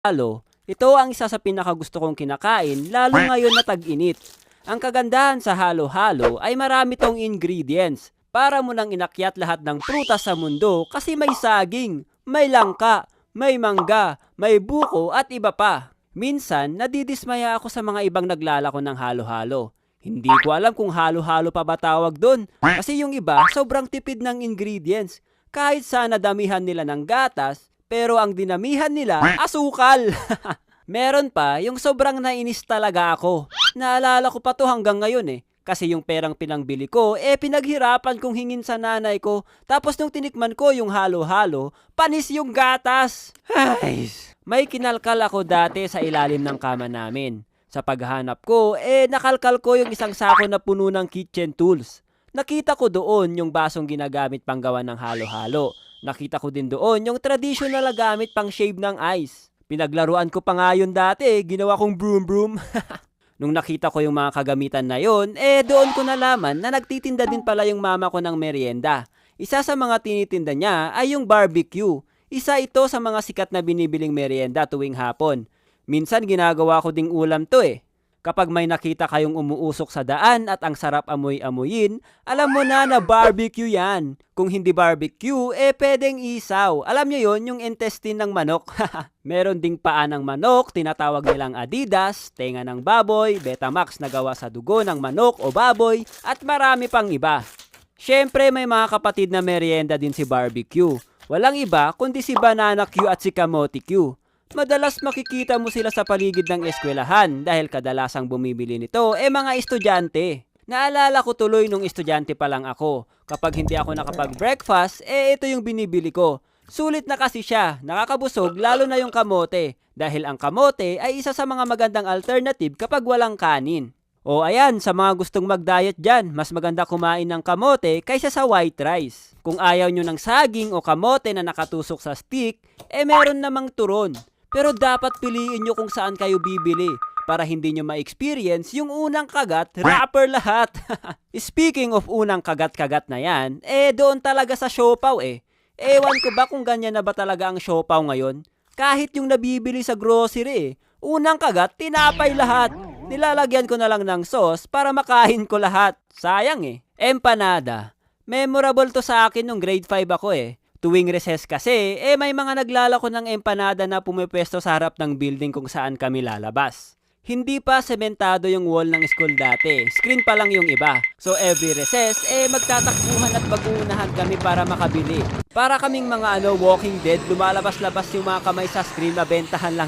halo, ito ang isa sa pinakagusto kong kinakain lalo ngayon na tag-init. Ang kagandahan sa halo-halo ay marami tong ingredients. Para mo nang inakyat lahat ng prutas sa mundo kasi may saging, may langka, may mangga, may buko at iba pa. Minsan, nadidismaya ako sa mga ibang naglalako ng halo-halo. Hindi ko alam kung halo-halo pa ba tawag doon kasi yung iba sobrang tipid ng ingredients. Kahit sana damihan nila ng gatas, pero ang dinamihan nila, asukal. Meron pa, yung sobrang nainis talaga ako. Naalala ko pa to hanggang ngayon eh. Kasi yung perang pinangbili ko, pinaghirapan kong hingin sa nanay ko. Tapos nung tinikman ko yung halo-halo, panis yung gatas. Ay, may kinalkal ako dati sa ilalim ng kama namin. Sa paghanap ko, nakalkal ko yung isang sako na puno ng kitchen tools. Nakita ko doon yung basong ginagamit pang gawa ng halo-halo. Nakita ko din doon yung traditional na gamit pang shave ng ice. Pinaglaruan ko pa nga yun dati, ginawa kong broom-broom. Nung nakita ko yung mga kagamitan na yun, doon ko nalaman na nagtitinda din pala yung mama ko ng merienda. Isa sa mga tinitinda niya ay yung barbecue. Isa ito sa mga sikat na binibiling merienda tuwing hapon. Minsan ginagawa ko ding ulam to eh. Kapag may nakita kayong umuusok sa daan at ang sarap amoy-amoyin, alam mo na barbecue yan. Kung hindi barbecue, pwedeng isaw. Alam nyo yon, yung intestine ng manok. Meron ding paa ng manok, tinatawag nilang Adidas, tenga ng baboy, Betamax na gawa sa dugo ng manok o baboy, at marami pang iba. Syempre may mga kapatid na merienda din si barbecue. Walang iba kundi si Banana Q at si Kamote Q. Madalas makikita mo sila sa paligid ng eskwelahan dahil kadalasang bumibili nito mga estudyante. Naalala ko tuloy nung estudyante pa lang ako. Kapag hindi ako nakapag-breakfast, ito yung binibili ko. Sulit na kasi siya, nakakabusog lalo na yung kamote. Dahil ang kamote ay isa sa mga magandang alternative kapag walang kanin. O ayan, sa mga gustong mag-diet dyan, mas maganda kumain ng kamote kaysa sa white rice. Kung ayaw nyo ng saging o kamote na nakatusok sa stick, meron namang turon. Pero dapat piliin nyo kung saan kayo bibili para hindi nyo ma-experience yung unang kagat, wrapper lahat. Speaking of unang kagat-kagat na yan, doon talaga sa siopaw Ewan ko ba kung ganyan na ba talaga ang siopaw ngayon? Kahit yung nabibili sa grocery unang kagat, tinapay lahat. Nilalagyan ko na lang ng sauce para makain ko lahat. Sayang Empanada. Memorable to sa akin nung grade 5 ako Tuwing recess kasi, may mga naglalako ng empanada na pumipwesto sa harap ng building kung saan kami lalabas. Hindi pa sementado yung wall ng school dati. Screen pa lang yung iba. So every recess, magtatakbuhan at bagunahan kami para makabili. Para kaming mga Walking Dead, lumalabas-labas yung mga kamay sa screen na bentahan lang